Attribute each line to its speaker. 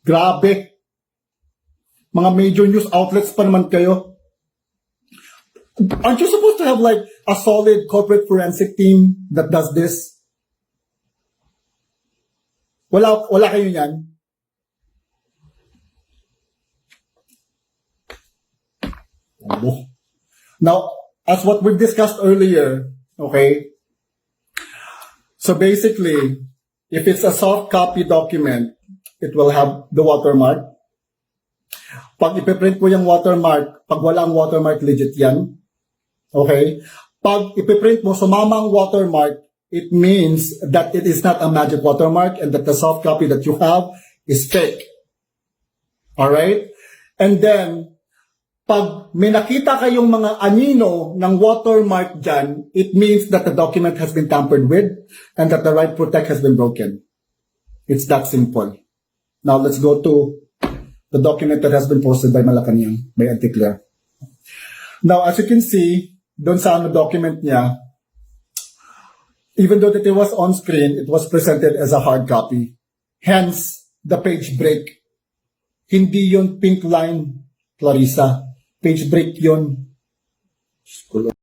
Speaker 1: Grabe. Mga major news outlets pa naman kayo. Aren't you supposed to have like a solid corporate forensic team that does this? Wala kayo yan? Now, as what we've discussed earlier, okay, so basically, if it's a soft copy document, it will have the watermark. Pag ipiprint mo yung watermark, pag wala ang watermark, legit yan. Okay? Pag ipiprint mo, sumama ang watermark, it means that it is not a magic watermark and that the soft copy that you have is fake. Alright? And then, pag may nakita kayong mga anino ng watermark dyan, it means that the document has been tampered with and that the right protect has been broken. It's that simple. Now, let's go to the document that has been posted by Malacanang, by Auntie Claire. Now, as you can see, doon sa document niya, even though that it was on screen, it was presented as a hard copy. Hence, the page break. Hindi yon pink line, Clarissa. Page break yon.